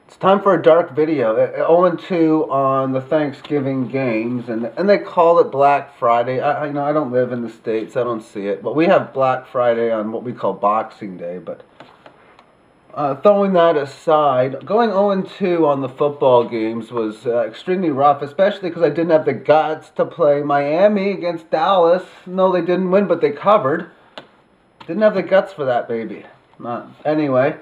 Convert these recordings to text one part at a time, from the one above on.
It's time for a dark video. 0-2 on the Thanksgiving games, and they call it Black Friday. I don't live in the States, I don't see it, but we have Black Friday on what we call Boxing Day. But throwing that aside, going 0-2 on the football games was extremely rough, especially because I didn't have the guts to play Miami against Dallas. No, they didn't win, but they covered. Didn't have the guts for that, baby. Anyway.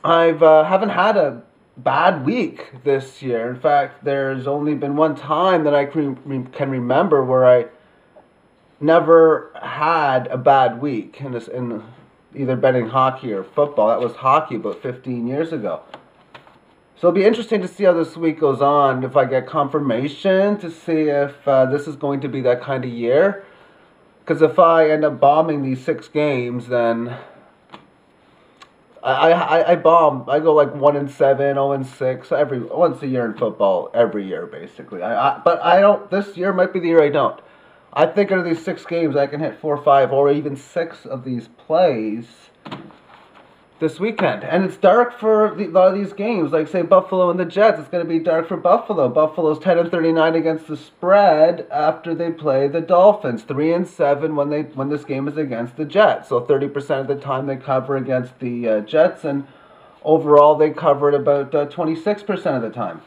I haven't had a bad week this year. In fact, there's only been one time that I can remember where I never had a bad week in either betting hockey or football. That was hockey about 15 years ago. So it'll be interesting to see how this week goes on, if I get confirmation to see if this is going to be that kind of year. Because if I end up bombing these 6 games, then I bomb. I go like 1-7, 0-6 once a year in football, every year basically. But I don't. This year might be the year I don't. I think out of these 6 games, I can hit 4, 5, or even 6 of these plays this weekend. And it's dark for a lot of these games, like say Buffalo and the Jets. It's going to be dark for Buffalo. Buffalo's 10-39 against the spread after they play the Dolphins. 3-7 when this game is against the Jets. So 30% of the time they cover against the Jets, and overall they cover it about 26% of the time.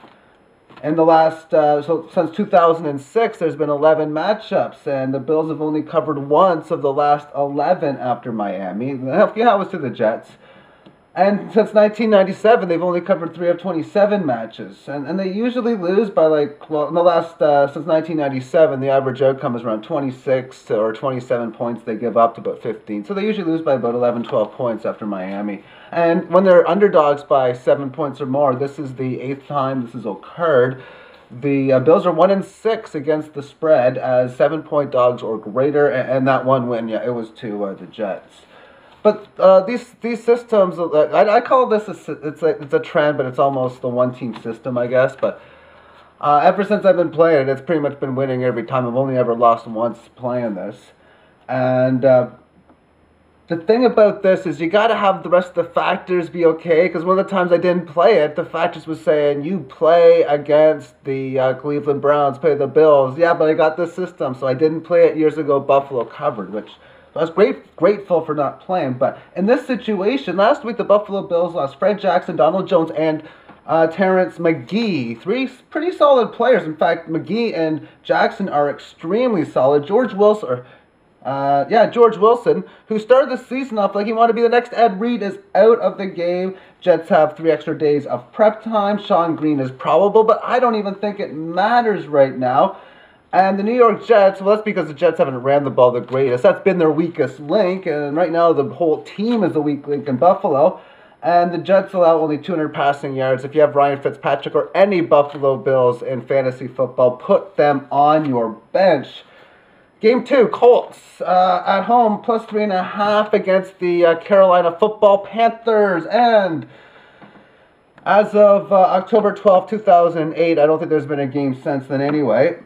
In the last, so since 2006, there's been 11 matchups, and the Bills have only covered once of the last 11 after Miami. Yeah, it was to the Jets. And since 1997, they've only covered 3 of 27 matches. And they usually lose by in the last, since 1997, the average outcome is around 26 or 27 points. They give up to about 15. So they usually lose by about 11, 12 points after Miami. And when they're underdogs by 7 points or more, this is the 8th time this has occurred. The Bills are 1-6 against the spread as 7-point dogs or greater. And that one win, it was to the Jets. But these systems, I call this it's a trend, but it's almost the one-team system, I guess. But ever since I've been playing it, it's pretty much been winning every time. I've only ever lost once playing this. And the thing about this is you got to have the rest of the factors be okay, because one of the times I didn't play it, the factors was saying, you play against the Cleveland Browns, play the Bills. Yeah, but I got this system, so I didn't play it years ago. Buffalo covered, which I was grateful for not playing. But in this situation, last week the Buffalo Bills lost Fred Jackson, Donald Jones, and Terrence McGee. 3 pretty solid players. In fact, McGee and Jackson are extremely solid. George Wilson, who started the season off like he wanted to be the next Ed Reed, is out of the game. Jets have 3 extra days of prep time. Sean Green is probable, but I don't even think it matters right now. And the New York Jets, well, that's because the Jets haven't ran the ball the greatest. That's been their weakest link, and right now the whole team is the weak link in Buffalo. And the Jets allow only 200 passing yards. If you have Ryan Fitzpatrick or any Buffalo Bills in fantasy football, put them on your bench. Game 2, Colts at home, plus 3.5 against the Carolina Football Panthers. And as of October 12, 2008, I don't think there's been a game since then anyway.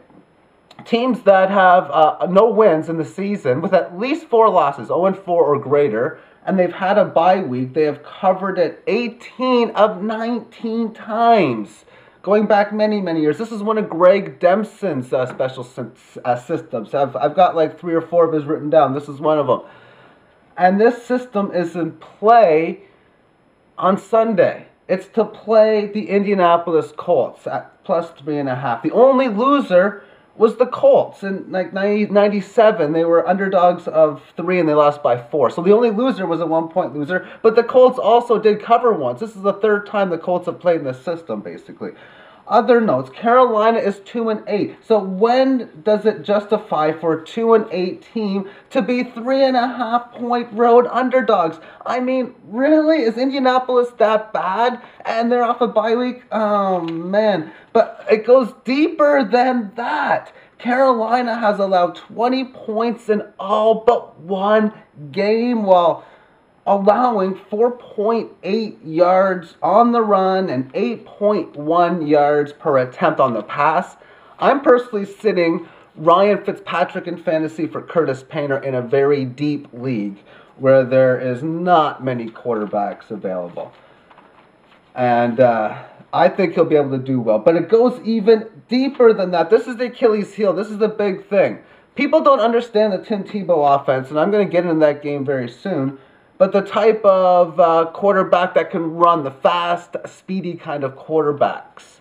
Teams that have no wins in the season with at least 4 losses, 0-4 or greater, and they've had a bye week, they have covered it 18 of 19 times, going back many, many years. This is one of Greg Dempson's special systems. I've got like 3 or 4 of his written down. This is one of them. And this system is in play on Sunday. It's to play the Indianapolis Colts at plus 3.5. The only loser was the Colts. In like 97, they were underdogs of 3 and they lost by 4. So the only loser was a 1-point loser. But the Colts also did cover once. This is the 3rd time the Colts have played in this system, basically. Other notes, Carolina is 2-8. So when does it justify for a 2-8 team to be 3.5-point road underdogs? I mean, really? Is Indianapolis that bad? And they're off a bye week? Oh, man. But it goes deeper than that. Carolina has allowed 20 points in all but one game, while allowing 4.8 yards on the run and 8.1 yards per attempt on the pass. I'm personally sitting Ryan Fitzpatrick in fantasy for Curtis Painter in a very deep league where there is not many quarterbacks available. And I think he'll be able to do well. But it goes even deeper than that. This is the Achilles heel. This is the big thing. People don't understand the Tim Tebow offense, and I'm going to get into that game very soon. But the type of quarterback that can run, the fast, speedy kind of quarterbacks.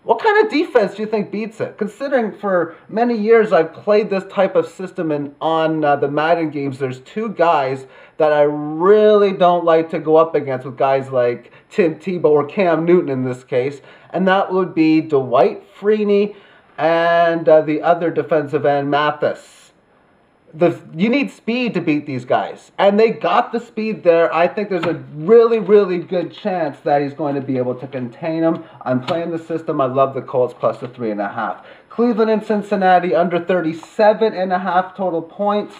What kind of defense do you think beats it? Considering for many years I've played this type of system on the Madden games, there's two guys that I really don't like to go up against with guys like Tim Tebow or Cam Newton in this case, and that would be Dwight Freeney and the other defensive end, Mathis. You need speed to beat these guys, and they got the speed there. I think there's a really, really good chance that he's going to be able to contain them. I'm playing the system. I love the Colts plus the 3.5. Cleveland and Cincinnati under 37.5 total points.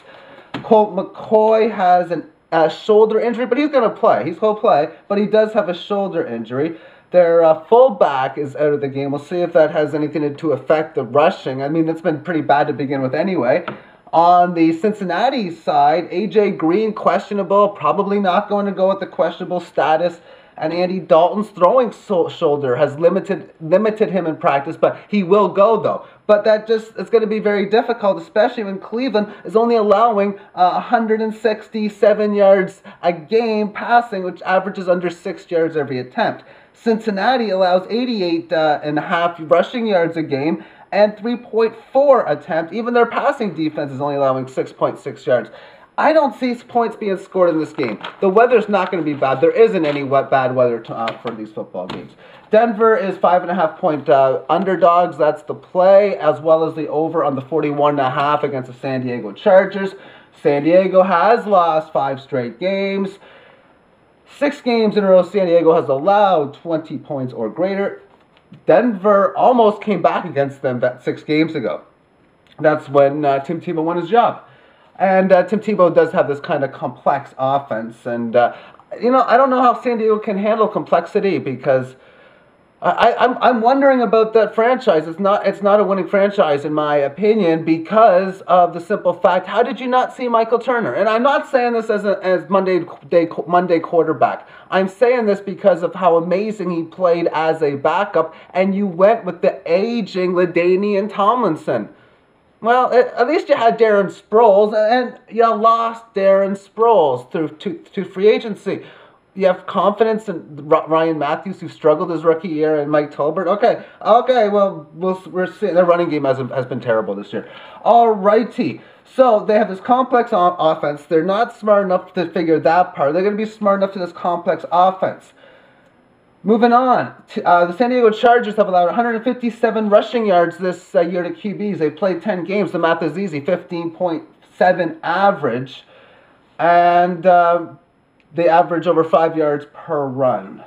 Colt McCoy has a shoulder injury, but he's going to play. He's going to play, but he does have a shoulder injury. Their fullback is out of the game. We'll see if that has anything to affect the rushing. I mean, it's been pretty bad to begin with anyway. On the Cincinnati side, A.J. Green, questionable, probably not going to go with the questionable status. And Andy Dalton's throwing shoulder has limited him in practice, but he will go, though. But it's going to be very difficult, especially when Cleveland is only allowing 167 yards a game passing, which averages under 6 yards every attempt. Cincinnati allows 88.5 rushing yards a game and 3.4 attempt. Even their passing defense is only allowing 6.6 yards. I don't see points being scored in this game. The weather's not going to be bad. There isn't any bad weather for these football games. Denver is 5.5-point underdogs. That's the play, as well as the over on the 41.5 against the San Diego Chargers. San Diego has lost 5 straight games. 6 games in a row, San Diego has allowed 20 points or greater. Denver almost came back against them 6 games ago. That's when Tim Tebow won his job. And Tim Tebow does have this kind of complex offense. And, I don't know how San Diego can handle complexity because I'm wondering about that franchise. It's not a winning franchise in my opinion because of the simple fact, how did you not see Michael Turner? And I'm not saying this as Monday quarterback. I'm saying this because of how amazing he played as a backup, and you went with the aging LaDainian Tomlinson. Well, at least you had Darren Sproles, and you lost Darren Sproles to free agency. You have confidence in Ryan Matthews, who struggled his rookie year, and Mike Tolbert. Okay. Well, we're seeing their running game has been terrible this year. Alrighty. So they have this complex offense. They're not smart enough to figure that part. They're going to be smart enough to this complex offense. Moving on, the San Diego Chargers have allowed 157 rushing yards this year to QBs. They've played 10 games. The math is easy, 15.7 average. And they average over 5 yards per run.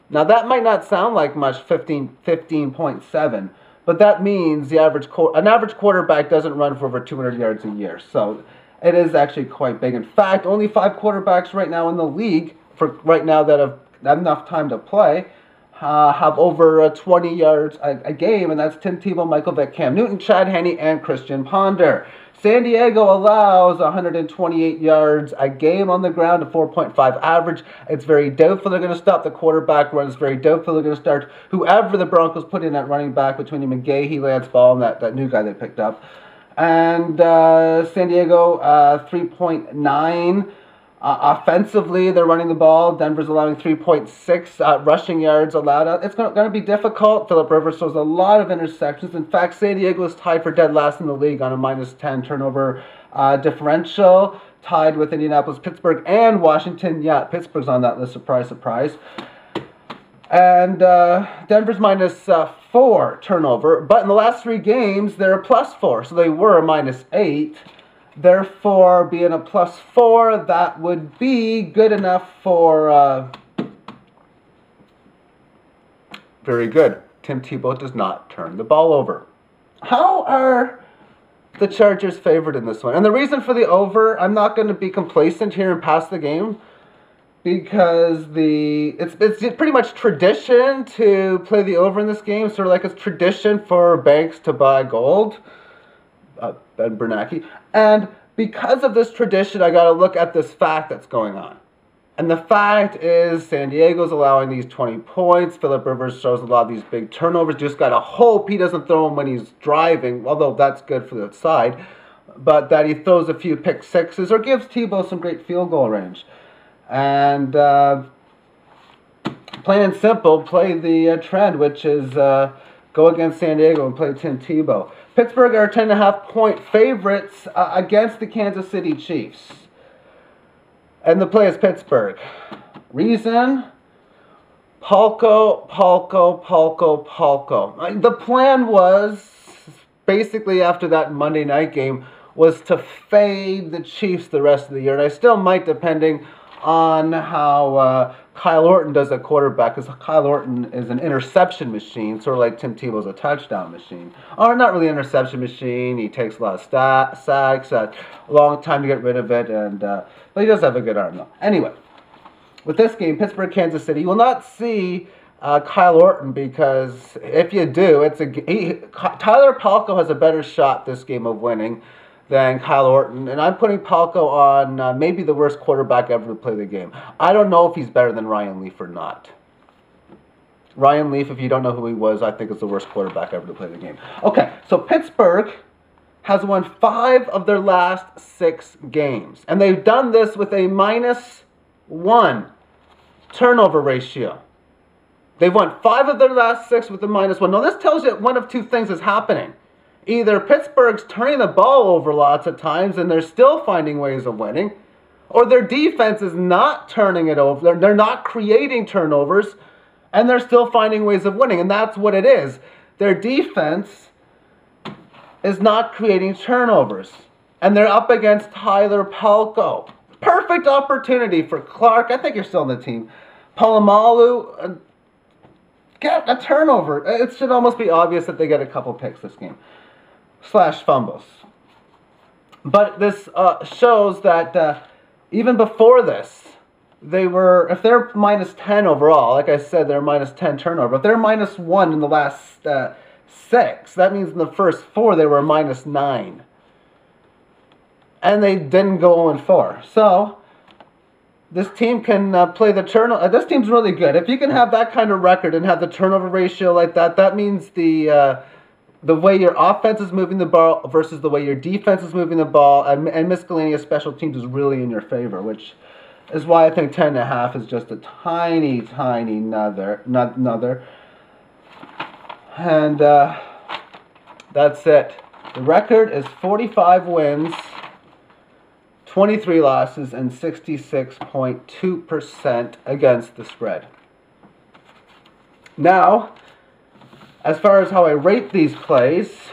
Now, that might not sound like much, 15.7, but that means an average quarterback doesn't run for over 200 yards a year. So it is actually quite big. In fact, only 5 quarterbacks right now in the league, that have enough time to play, have over 20 yards a game, and that's Tim Tebow, Michael Vick, Cam Newton, Chad Henne, and Christian Ponder. San Diego allows 128 yards a game on the ground, a 4.5 average. It's very doubtful they're going to stop the quarterback run. It's very doubtful they're going to start whoever the Broncos put in at running back between McGahee, Lance Ball, and that new guy they picked up. And San Diego, 3.9. Offensively, they're running the ball. Denver's allowing 3.6 rushing yards allowed. It's going to be difficult. Philip Rivers throws a lot of interceptions. In fact, San Diego is tied for dead last in the league on a -10 turnover differential, tied with Indianapolis, Pittsburgh, and Washington. Yeah, Pittsburgh's on that list. Surprise, surprise. And Denver's -4 turnover. But in the last 3 games, they're a +4. So they were a -8. Therefore, being a +4, that would be good enough for... very good. Tim Tebow does not turn the ball over. How are the Chargers favored in this one? And the reason for the over, I'm not going to be complacent here and pass the game, because it's pretty much tradition to play the over in this game, sort of like it's tradition for banks to buy gold. Ben Bernanke. And because of this tradition, I got to look at this fact that's going on. And the fact is, San Diego's allowing these 20 points. Philip Rivers throws a lot of these big turnovers. Just got to hope he doesn't throw them when he's driving, although that's good for the side. But that he throws a few pick sixes or gives Tebow some great field goal range. And plain and simple, play the trend, which is go against San Diego and play Tim Tebow. Pittsburgh are 10.5-point favorites against the Kansas City Chiefs. And the play is Pittsburgh. Reason? Palko. The plan was, basically after that Monday night game, was to fade the Chiefs the rest of the year. And I still might, depending on how Kyle Orton does at quarterback, because Kyle Orton is an interception machine, sort of like Tim Tebow's a touchdown machine. Or not really an interception machine. He takes a lot of sacks, a long time to get rid of it, and but he does have a good arm, though. Anyway, with this game, Pittsburgh, Kansas City, you will not see Kyle Orton, because if you do, Tyler Palko has a better shot this game of winning than Kyle Orton, and I'm putting Palko on maybe the worst quarterback ever to play the game. I don't know if he's better than Ryan Leaf or not. Ryan Leaf, if you don't know who he was, I think is the worst quarterback ever to play the game. Okay, so Pittsburgh has won 5 of their last 6 games, and they've done this with a -1 turnover ratio. They've won 5 of their last 6 with a -1. Now, this tells you one of two things is happening. Either Pittsburgh's turning the ball over lots of times and they're still finding ways of winning, or their defense is not turning it over. They're not creating turnovers, and they're still finding ways of winning. And that's what it is. Their defense is not creating turnovers. And they're up against Tyler Palko. Perfect opportunity for Clark. I think you're still on the team. Polamalu, get a turnover. It should almost be obvious that they get a couple picks this game. / fumbles. But this shows that even before this, they were, if they're -10 overall, like I said, they're -10 turnover. If they're -1 in the last 6, that means in the first 4 they were -9. And they didn't go 0-4. So this team can play the turnover. This team's really good. If you can have that kind of record and have the turnover ratio like that, that means the way your offense is moving the ball versus the way your defense is moving the ball, and miscellaneous special teams is really in your favor, which is why I think 10.5 is just a tiny nother. And that's it. The record is 45 wins, 23 losses, and 66.2% against the spread. Now, as far as how I rate these plays,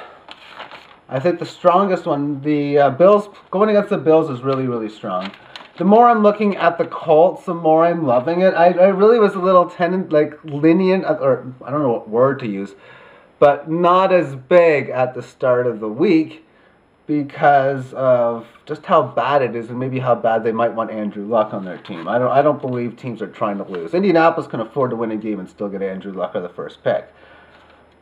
I think the strongest one, the Bills, going against the Bills is really, really strong. The more I'm looking at the Colts, the more I'm loving it. I really was a little lenient, or I don't know what word to use, but not as big at the start of the week because of just how bad it is and maybe how bad they might want Andrew Luck on their team. I don't believe teams are trying to lose. Indianapolis can afford to win a game and still get Andrew Luck or the first pick.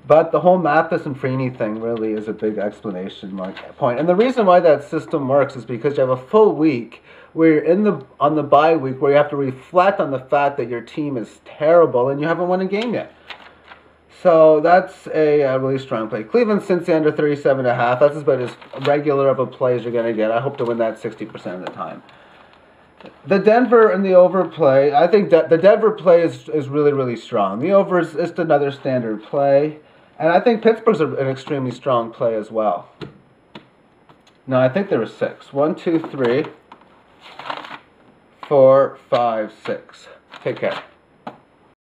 But the whole Mathis and Freeney thing really is a big exclamation point. And the reason why that system works is because you have a full week where you're on the bye week where you have to reflect on the fact that your team is terrible and you haven't won a game yet. So that's a really strong play. Cleveland, Cincy under 37.5. That's about as regular of a play as you're going to get. I hope to win that 60% of the time. The Denver and the over play, I think that the Denver play is really, really strong. The over is just another standard play. And I think Pittsburgh's an extremely strong play as well. No, I think there were 6. 1, 2, 3, 4, 5, 6. Take care.